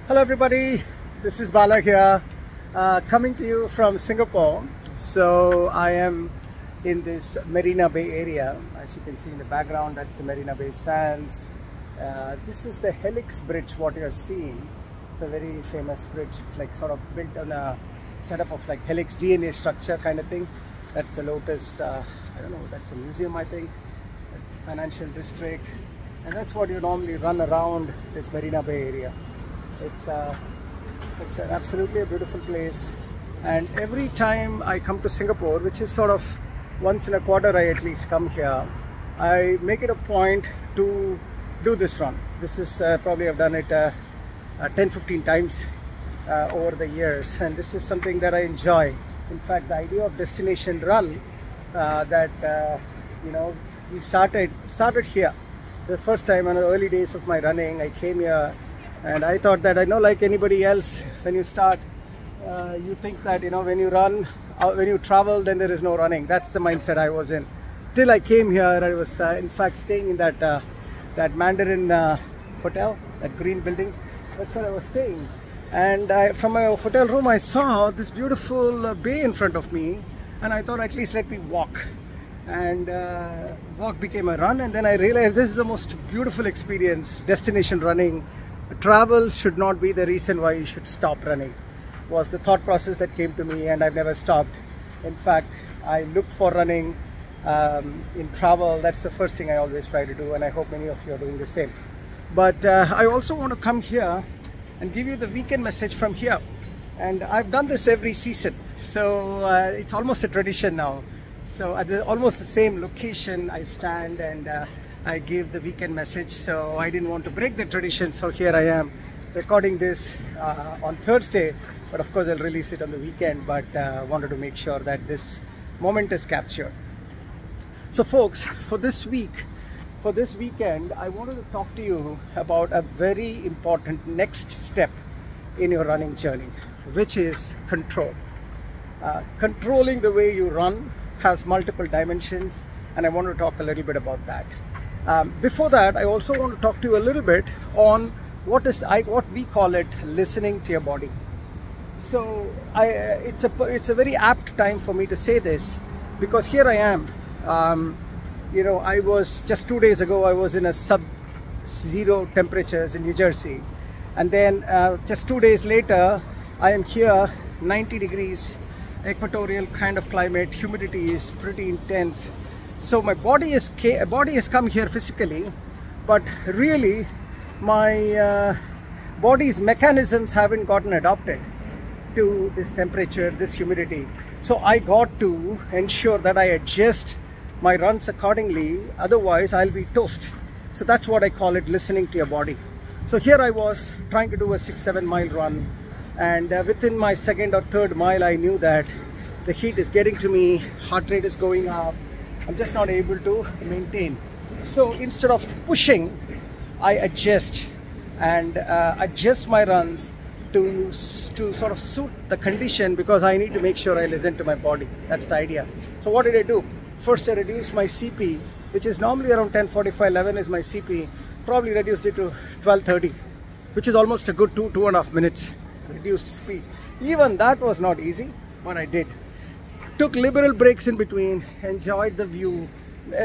Hello everybody, this is Bala here, coming to you from Singapore. So I am in this Marina Bay area. As you can see in the background, that's the Marina Bay Sands. This is the Helix Bridge, what you are seeing. It's a very famous bridge. It's like sort of built on a setup of like helix DNA structure kind of thing. That's the Lotus, I don't know, that's a museum I think, financial district. And that's what you normally run around this Marina Bay area. It's an absolutely a beautiful place, and every time I come to Singapore, which is sort of once in a quarter I at least come here, I make it a point to do this run. This is probably I've done it 10-15 times over the years, and this is something that I enjoy. In fact, the idea of destination run you know, we started here. The first time in the early days of my running, I came here. And I thought that, I know, like anybody else, when you start, you think that, you know, when you run, when you travel, then there is no running. That's the mindset I was in. Till I came here, I was in fact staying in that Mandarin hotel, that green building. That's where I was staying. And from my hotel room, I saw this beautiful bay in front of me. And I thought, at least let me walk. And walk became a run. And then I realized this is the most beautiful experience, destination running. Travel should not be the reason why you should stop running, was the thought process that came to me, and I've never stopped. In fact, I look for running in travel. That's the first thing I always try to do, and I hope many of you are doing the same. But I also want to come here and give you the weekend message from here. And I've done this every season, so it's almost a tradition now. So at almost the same location I stand and I give the weekend message, so I didn't want to break the tradition. So here I am recording this on Thursday, but of course I'll release it on the weekend, but wanted to make sure that this moment is captured. So folks, for this weekend, I wanted to talk to you about a very important next step in your running journey, which is control. Controlling the way you run has multiple dimensions, and I want to talk a little bit about that. Before that, I also want to talk to you a little bit on what we call it listening to your body. So it's a very apt time for me to say this, because here I am. You know, I was just 2 days ago, I was in a sub-zero temperatures in New Jersey, and then just 2 days later, I am here, 90 degrees, equatorial kind of climate, humidity is pretty intense. So my body has come here physically, but really my body's mechanisms haven't gotten adapted to this temperature, this humidity. So I got to ensure that I adjust my runs accordingly, otherwise I'll be toast. So that's what I call it, listening to your body. So here I was trying to do a 6-7 mile run, and within my second or third mile I knew that the heat is getting to me, heart rate is going up, I'm just not able to maintain. So instead of pushing, I adjust and adjust my runs to sort of suit the condition, because I need to make sure I listen to my body. That's the idea. So what did I do? First I reduced my CP, which is normally around 10:45, 11 is my CP. Probably reduced it to 12:30, which is almost a good 2.5 minutes reduced speed. Even that was not easy, but I did. Took liberal breaks in between, enjoyed the view.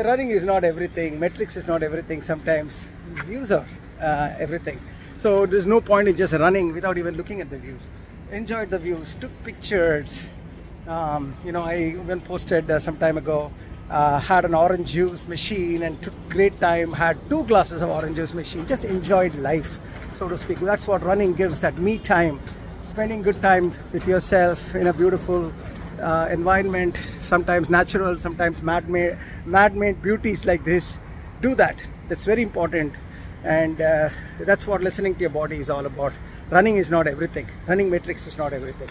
Running is not everything, metrics is not everything. Sometimes views are everything. So there's no point in just running without even looking at the views. Enjoyed the views, took pictures. You know, I even posted some time ago, had an orange juice machine and took great time, had 2 glasses of orange juice machine, just enjoyed life, so to speak. That's what running gives, that me time, spending good time with yourself in a beautiful environment, sometimes natural, sometimes man-made beauties like this. Do that. That's very important, and that's what listening to your body is all about. Running is not everything. Running metrics is not everything.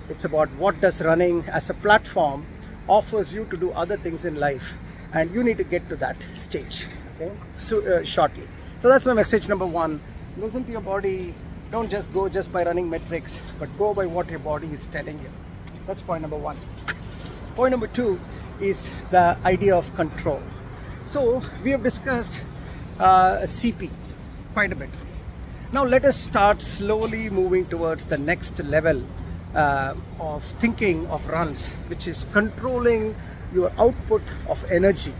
It's about what does running as a platform offers you to do other things in life, and you need to get to that stage, okay, so shortly. So that's my message number 1. Listen to your body. Don't just go by running metrics, but go by what your body is telling you. That's point number 1. Point number 2 is the idea of control. So we have discussed CP quite a bit. Now let us start slowly moving towards the next level of thinking of runs, which is controlling your output of energy.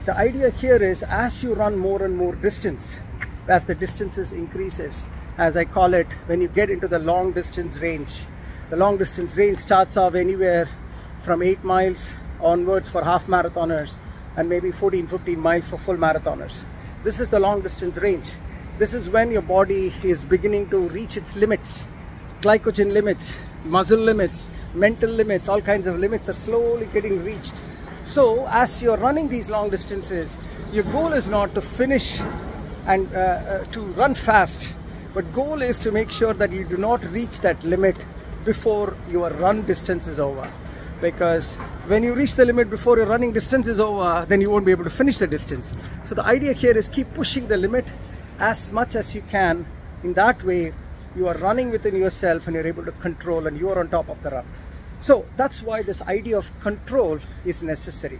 The idea here is, as you run more and more distance, as the distances increases, as I call it, when you get into the long distance range, the long distance range starts off anywhere from 8 miles onwards for half marathoners and maybe 14-15 miles for full marathoners. This is the long distance range. This is when your body is beginning to reach its limits. Glycogen limits, muscle limits, mental limits, all kinds of limits are slowly getting reached. So as you're running these long distances, your goal is not to finish and to run fast, but goal is to make sure that you do not reach that limit before your run distance is over. Because when you reach the limit before your running distance is over, then you won't be able to finish the distance. So the idea here is keep pushing the limit as much as you can. In that way, you are running within yourself and you're able to control, and you are on top of the run. So that's why this idea of control is necessary.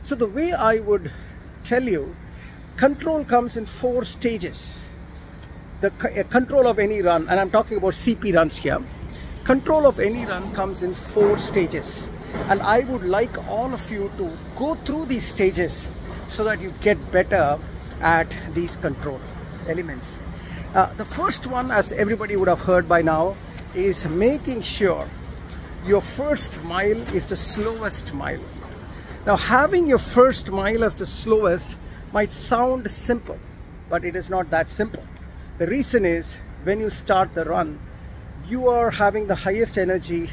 So the way I would tell you, control comes in 4 stages. The control of any run, and I'm talking about CP runs here. Control of any run comes in 4 stages. And I would like all of you to go through these stages so that you get better at these control elements. The first one, as everybody would have heard by now, is making sure your first mile is the slowest mile. Now, having your first mile as the slowest might sound simple, but it is not that simple. The reason is, when you start the run, you are having the highest energy,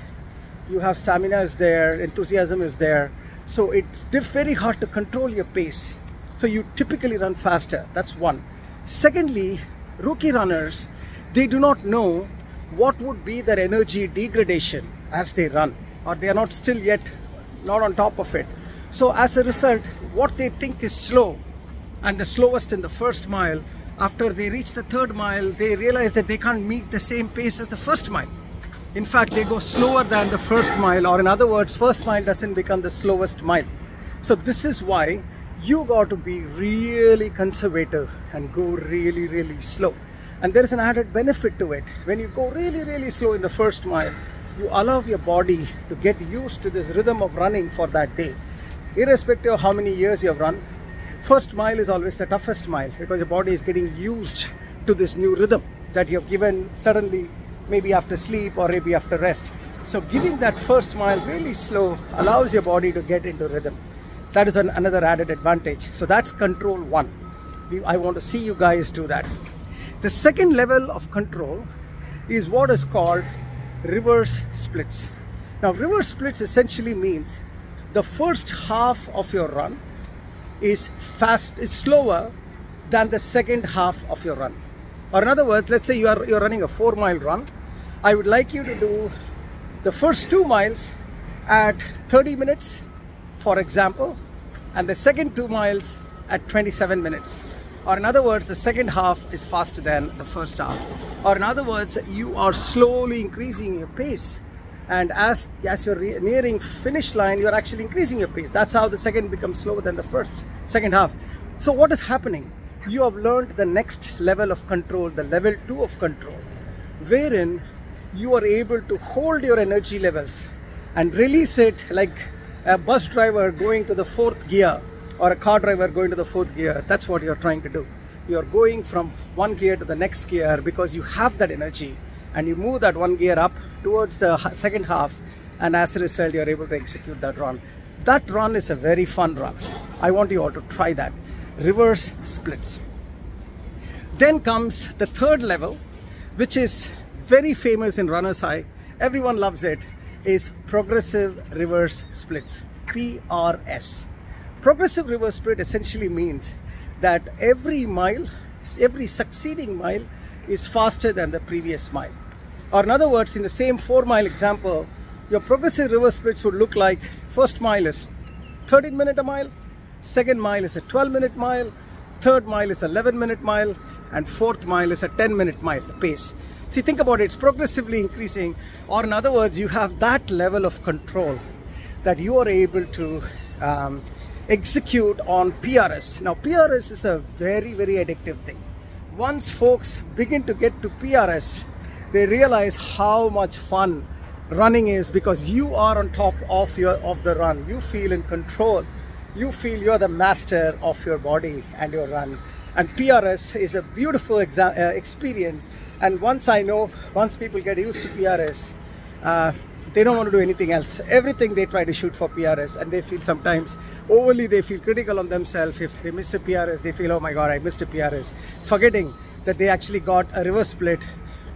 you have stamina is there, enthusiasm is there, so it's very hard to control your pace. So you typically run faster. That's one. Secondly, rookie runners, they do not know what would be their energy degradation as they run, or they are not still yet not on top of it. So as a result, what they think is slow and the slowest in the first mile, after they reach the 3rd mile, they realize that they can't meet the same pace as the first mile. In fact, they go slower than the first mile, or in other words, first mile doesn't become the slowest mile. So this is why you got to be really conservative and go really, really slow. And there is an added benefit to it. When you go really, really slow in the first mile, you allow your body to get used to this rhythm of running for that day. Irrespective of how many years you have run, first mile is always the toughest mile, because your body is getting used to this new rhythm that you have given suddenly, maybe after sleep or maybe after rest. So giving that first mile really slow allows your body to get into rhythm. That is another added advantage. So that's control 1. I want to see you guys do that. The second level of control is what is called reverse splits. Now, reverse splits essentially means the first half of your run is slower than the second half of your run. Or in other words, let's say you're running a 4-mile run. I would like you to do the first 2 miles at 30 minutes, for example, and the second 2 miles at 27 minutes. Or in other words, the second half is faster than the first half. Or in other words, you are slowly increasing your pace. And as you're nearing finish line, you're actually increasing your pace. That's how the second becomes slower than the second half. So what is happening? You have learned the next level of control, the level 2 of control, wherein you are able to hold your energy levels and release it like a bus driver going to the 4th gear, or a car driver going to the 4th gear. That's what you're trying to do. You're going from one gear to the next gear because you have that energy, and you move that one gear up towards the second half, and as a result, you're able to execute that run. That run is a very fun run. I want you all to try that. Reverse splits. Then comes the 3rd level, which is very famous in runner's high. Everyone loves it. Is progressive reverse splits, PRS. Progressive reverse split essentially means that every succeeding mile is faster than the previous mile. Or in other words, in the same 4-mile example, your progressive reverse splits would look like: first mile is 13 minutes a mile, second mile is a 12-minute mile, third mile is 11-minute mile, and 4th mile is a 10-minute mile, the pace. See, think about it, it's progressively increasing. Or in other words, you have that level of control that you are able to execute on PRS. Now, PRS is a very, very addictive thing. once folks begin to get to PRS, they realize how much fun running is, because you are on top of the run. You feel in control. You feel you're the master of your body and your run. And PRS is a beautiful experience. And once people get used to PRS, they don't want to do anything else. Everything they try to shoot for PRS, and they feel sometimes they feel critical on themselves. If they miss a PRS, they feel, oh my God, I missed a PRS, forgetting that they actually got a reverse split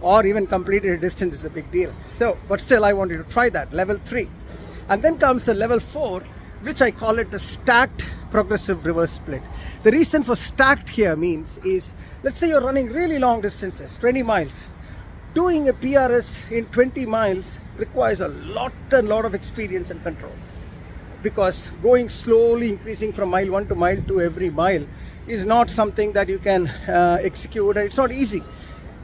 or even completed a distance is a big deal. So, but still I want you to try that, level 3. And then comes the level 4, which I call it the stacked progressive reverse split. The reason for stacked here is, let's say you're running really long distances, 20 miles. Doing a PRS in 20 miles requires a lot of experience and control, because going slowly, increasing from mile 1 to mile 2 every mile is not something that you can execute, and it's not easy.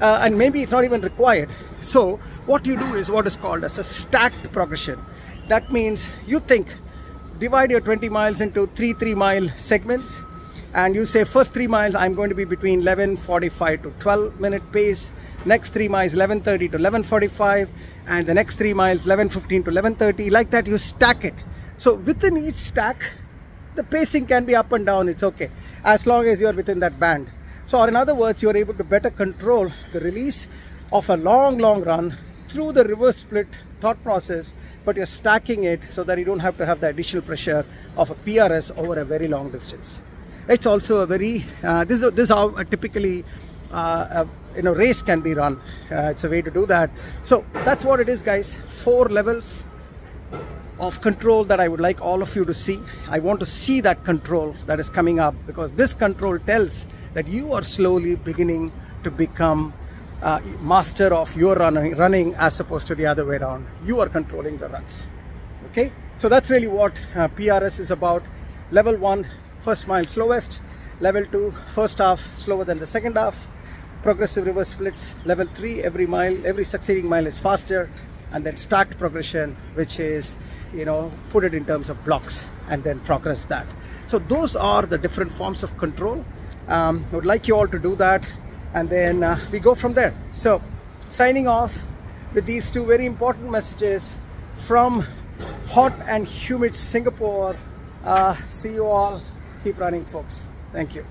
And maybe it's not even required. So what you do is what is called as a stacked progression. That means you divide your 20 miles into 3 mile segments, and you say first 3 miles I'm going to be between 11:45 to 12-minute pace, next 3 miles 11:30 to 11:45, and the next 3 miles 11:15 to 11:30. Like that, you stack it. So within each stack, the pacing can be up and down, it's okay, as long as you're within that band. So, or in other words, you're able to better control the release of a long run through the reverse split thought process, but you're stacking it so that you don't have to have the additional pressure of a PRS over a very long distance. It's also a very, this is how typically race can be run. It's a way to do that. So that's what it is, guys. 4 levels of control that I would like all of you to see. I want to see that control that is coming up, because this control tells that you are slowly beginning to become master of your running as opposed to the other way around. You are controlling the runs. Okay, so that's really what PRS is about. Level 1, first mile slowest. Level 2, first half slower than the second half. Progressive reverse splits. Level 3, every succeeding mile is faster. And then stacked progression, which is, put it in terms of blocks and then progress that. So those are the different forms of control. I would like you all to do that, and then we go from there. So signing off with these 2 very important messages from hot and humid Singapore. See you all. Keep running, folks. Thank you.